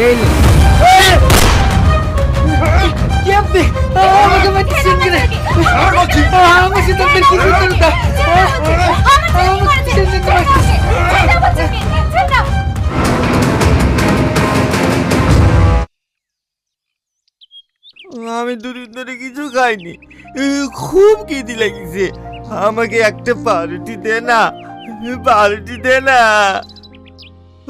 এই নে। কি আপনি আমাকে মারছেন কেন? আমার সিদ্ধান্তের কি সিদ্ধান্ত? আমি দুদিন ধরে কিছু খাইনি, খুব খিদে লেগেছে। আমাকে একটা পাউরুটি দে না, পাউরুটি দে না।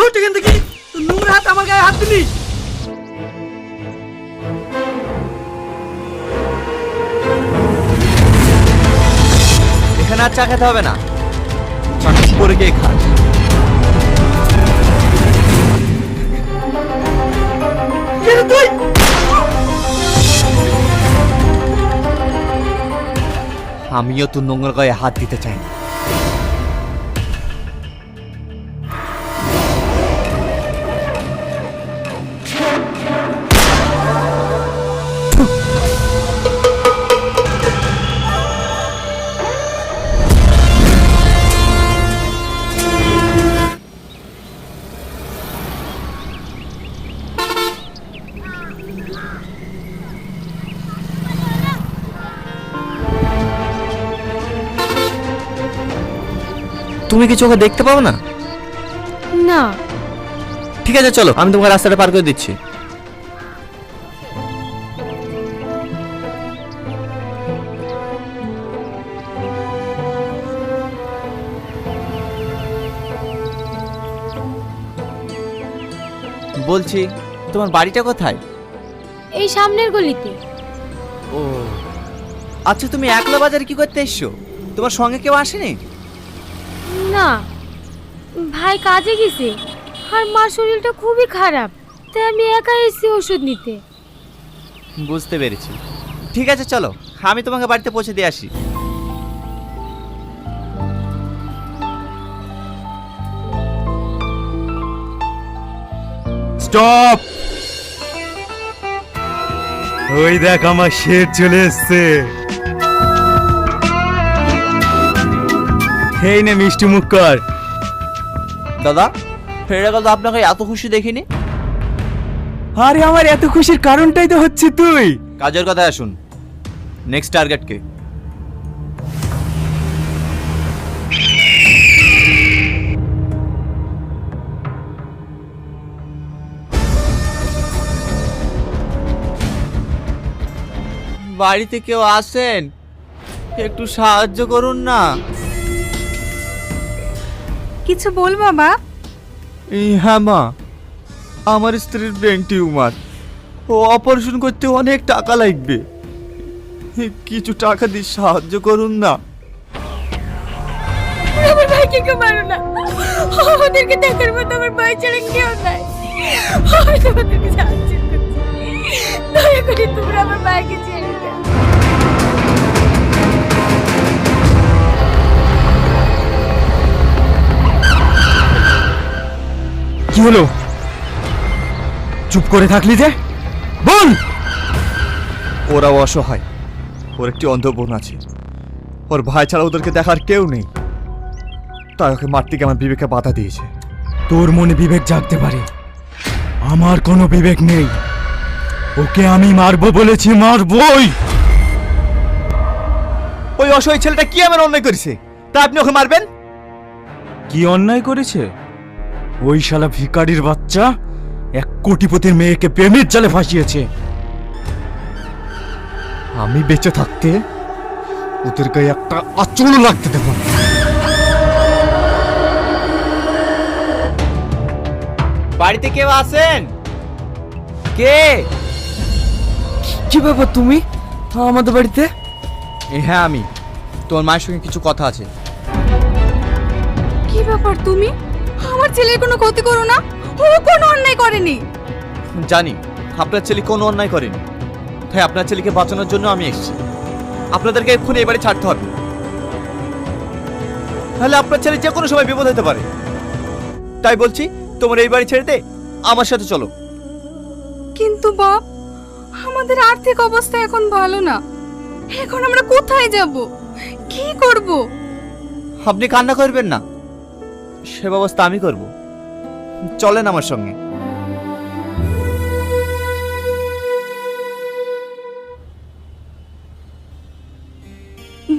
উঠ এখান থেকে, নোংরা হাত আমার গায়ে হাত দিলি। এখানে আর চা খেতে হবে না, চাটা পরে গিয়ে খা। তুই আমিও তোর নোংরা গায়ে হাত দিতে চাই না। তুমি কি চোখে দেখতে পাও না? না। ঠিক আছে চলো, আমি তোমাকে রাস্তাটা পার করে দিচ্ছি। বলছি তোমার বাড়িটা কোথায়? এই সামনের গলিতে। ও আচ্ছা, তুমি একলা বাজারে কি করতে এসছো? তোমার সঙ্গে কেউ আসেনি? না, ভাই কাজে গেছে আর মার শরীরটা খুবই খারাপ, তাই আমি একা এসেছি ওষুধ নিতে। বুঝতে পেরেছি। ঠিক আছে চলো, আমি তোমাকে বাড়িতে পৌঁছে দিয়ে আসি। স্টপ! ওই দেখ আমার শের চলে এসছে। এই নে মিষ্টি মুখ কর। দাদা, ফেরা গেল আপনাকে এত খুশি দেখিনি। আরে আমার এত খুশির কারণটাই তো হচ্ছে তুই। কাজের কথায় আসুন, নেক্সট টার্গেট কে? বাড়িতে কেউ আসেন, একটু সাহায্য করুন না। কিছু বল বাবা। হ্যাঁ মা, আমার স্ত্রীর ব্রেন টিউমার, ও অপারেশন করতে অনেক টাকা লাগবে, কিছু টাকা দিয়ে সাহায্য করুন না। আমার ভাইকে কেউ মারো না, আমাদেরকে দেখার মতো আমার ভাই ছাড়া কেউ নাই। আমি তোমাদেরকে সাহায্য করছি, দয়া করে তোমরা আমার ভাইকে ছেড়ে দাও। কি হলো? চুপ করে থাকলি যে, বল। ওরা অসহায়, ওর একটি অন্ধ বোন আছে, ওর ভাই ছাড়া ওদেরকে দেখার কেউ নেই, তাই ওকে মারতে গিয়ে আমার বিবেকে বাধা দিয়েছে। তোর মনে বিবেক জাগতে পারে, আমার কোনো বিবেক নেই। ওকে আমি মারবো বলেছি, মারবই। ওই অসহায় ছেলেটা কি এমন অন্যায় করেছে তা আপনি ওকে মারবেন? কি অন্যায় করেছে? ওই শালা ভিখারির বাচ্চা এক কোটিপতির মেয়েকে প্রেমের জালে ফাঁসিয়েছে। আমি বেঁচে থাকতে ওদের গায়ে একটা আঁচড়ও লাগতে দেব না। বাড়িতে কেউ আছেন? কে? কি ব্যাপার, তুমি আমাদের বাড়িতে? হ্যাঁ আমি, তোমার মায়ের সঙ্গে কিছু কথা আছে। কি ব্যাপার তুমি? আমার ছেলের কোনো ক্ষতি করো না, ও কোনো অন্যায় করেনি। জানি আপনার ছেলে কোনো অন্যায় করেনি, তাই আপনার ছেলেকে বাঁচানোর জন্য আমি এসেছি। আপনাদেরকে এক্ষুনি এবারে ছাড়তে হবে, তাহলে আপনার ছেলে যে কোনো সময় বিপদ হতে পারে। তাই বলছি তোমার এই বাড়ি ছেড়ে দে, আমার সাথে চলো। কিন্তু বাপ, আমাদের আর্থিক অবস্থা এখন ভালো না, এখন আমরা কোথায় যাব, কি করব? আপনি কান্না করবেন না, সে ব্যবস্থা আমি করব। চলেন আমার সঙ্গে।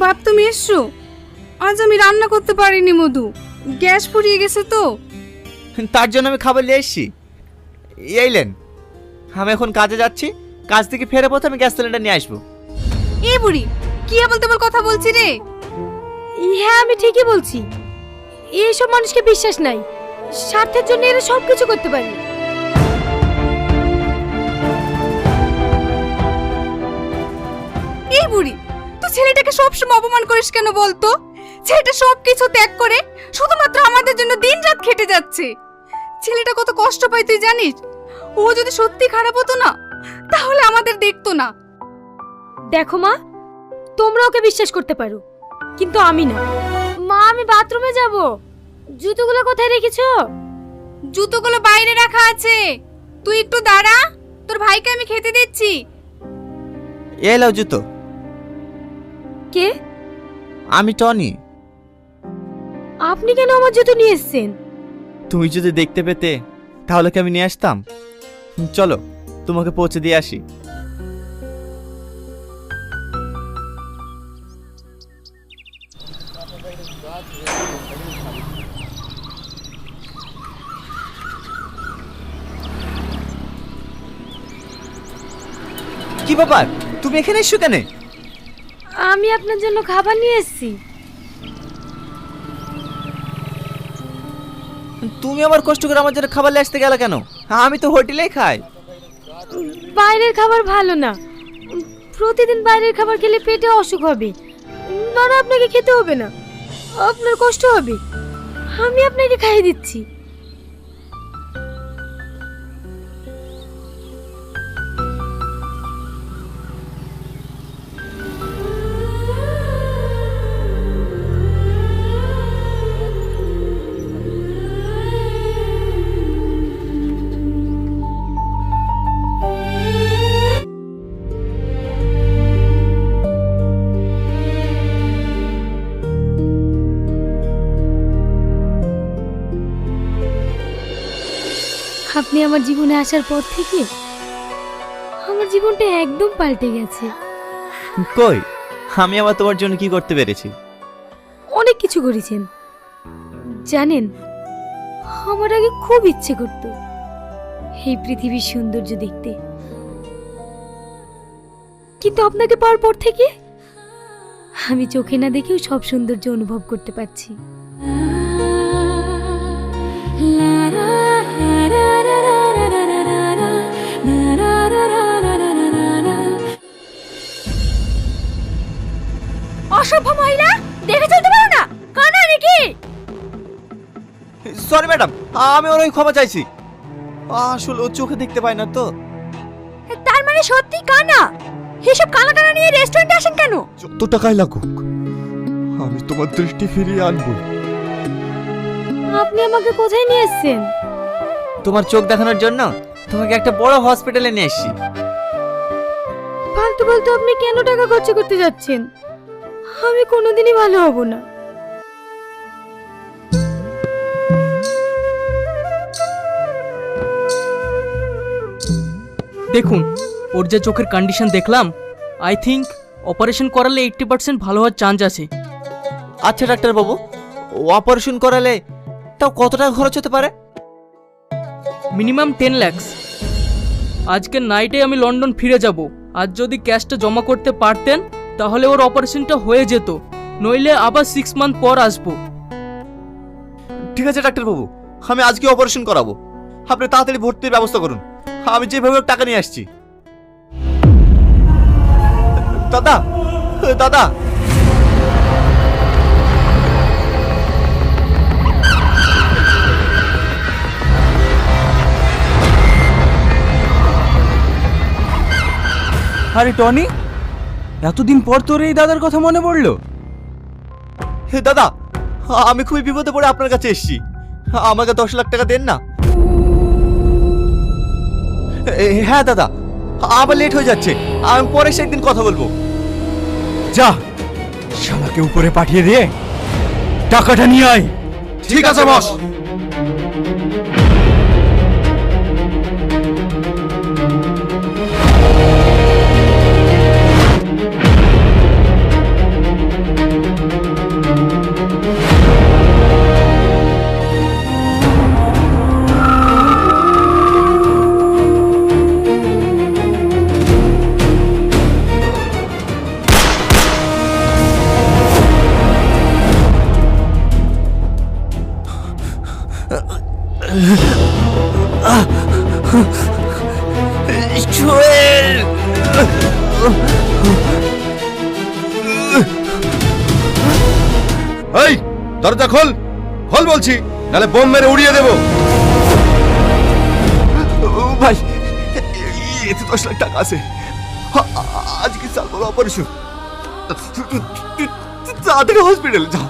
বাপ তুমি এসছো? আজ আমি রান্না করতে পারিনি মধু, গ্যাস ফুরিয়ে গেছে তো। তার জন্য আমি খাবার নিয়ে এসেছি। এইলেন, আমি এখন কাজে যাচ্ছি, কাজ থেকে ফেরার পথে আমি গ্যাস সিলিন্ডার নিয়ে আসবো। এই বুড়ি কি বলতে তেমন কথা বলছি রে? হ্যাঁ আমি ঠিকই বলছি, এইসব মানুষকে বিশ্বাস নাই, স্বার্থের জন্য এরা সব কিছু করতে পারে। এই বুড়ি তুই ছেলেটাকে সবসময় অপমান করিস কেন বলতো? ছেলেটা সব কিছু ত্যাগ করে শুধুমাত্র আমাদের জন্য দিনরাত খেটে যাচ্ছে। ছেলেটা কত কষ্ট পায় তুই জানিস? ও যদি সত্যি খারাপ হতো না তাহলে আমাদের দেখতো না। দেখো মা, তোমরা ওকে বিশ্বাস করতে পারো, কিন্তু আমি না। মা আমি বাথরুমে যাব, জুতোগুলো কোথায় রেখেছো? জুতোগুলো বাইরে রাখা আছে, তুই একটু দাঁড়া, তোর ভাইকে আমি খেতে দিচ্ছি। এলাও জুতো। কে? আমি টনি। আপনি কেন আমার জুতো নিয়ে এসেছেন? তুমি যদি দেখতে পেতে তাহলে কি আমি নিয়ে আসতাম? চলো তোমাকে পৌঁছে দিয়ে আসি। কি ব্যাপার, তুমি এখানে এসছো কেন? আমি আপনার জন্য খাবার নিয়ে এসেছি। তুমি আবার কষ্ট করে আমার জন্য খাবার নিয়ে আসতে গেলে কেন? আমি তো হোটেলেই খাই। বাইরের খাবার ভালো না, প্রতিদিন বাইরের খাবার খেলে পেটে অসুখ হবে। না না, আপনাকে খেতে হবে না, আপনার কষ্ট হবে, আমি আপনাকে খাইয়ে দিচ্ছি। আপনি আমার জীবনে আসার পর থেকে আমার জীবনটা একদম পাল্টে গেছে। কই, আমি আবার তোমার জন্য কি করতে পেরেছি? অনেক কিছু করেছেন জানেন। আমার আগে খুব ইচ্ছে করত এই পৃথিবীর সৌন্দর্য দেখতে, কিন্তু আপনাকে পাওয়ার পর থেকে আমি চোখে না দেখেও সব সৌন্দর্য অনুভব করতে পারছি। অসভ্য মহিলা, দেখে চলতে পারো না, কানা নাকি? সরি ম্যাডাম, আমি ওর ওই ক্ষমা চাইছি। আসলে ও চোখে দেখতে পায় না তো। তার মানে সত্যি কানা? এসব কানা কানা নিয়ে রেস্টুরেন্টে আসেন কেন? যত টাকাই লাগুক আমি তোমার দৃষ্টি ফিরিয়ে আনবো। আপনি আমাকে কোথায় নিয়ে এসেছেন? তোমার চোখ দেখানোর জন্য তোমাকে একটা বড় হসপিটালে নিয়ে এসেছি। ফালতু ফালতু আপনি কেন টাকা খরচ করতে যাচ্ছেন? আমি কোনোদিনই ভালো হব না। দেখুন, ওর যে চোখের কন্ডিশন দেখলাম, আই থিঙ্ক অপারেশন করালে 80% ভালো হওয়ার চান্স আছে। আচ্ছা ডাক্তার বাবু, অপারেশন করালে তাও কত টাকা খরচ হতে পারে? মিনিমাম 10 লাখ। আজকে নাইটে আমি লন্ডন ফিরে যাব, আজ যদি ক্যাশটা জমা করতে পারতেন তাহলে ওর অপারেশনটা হয়ে যেত, নইলে আবার 6 মান্থ পর আসবো। ঠিক আছে ডাক্তার বাবু, আমি আজকে অপারেশন করাবো। আপনি তাড়াতাড়ি ভর্তির ব্যবস্থা করুন, আমি যেভাবে হোক টাকা নিয়ে আসছি। দাদা, দাদা, আরে টনি, এতদিন পর তোর এই দাদার কথা মনে পড়লো? দাদা, আমি খুবই বিপদে পড়ে আপনার কাছে এসেছি, আমাকে 10 লাখ টাকা দেন না। হ্যাঁ দাদা, আবার লেট হয়ে যাচ্ছে, আমি পরে সে একদিন কথা বলবো। যা, শালাকে উপরে পাঠিয়ে দে, টাকাটা নিয়ে আয়। ঠিক আছে বস। সোহেল! এই দরজা খোল, খোল বলছি, নাহলে বোম মেরে উড়িয়ে দেবো। ভাই, এতে 10 লাখ টাকা আছে। আজকে চাল বড় অপারেশন, তাড়াতাড়ি হসপিটালে যাও।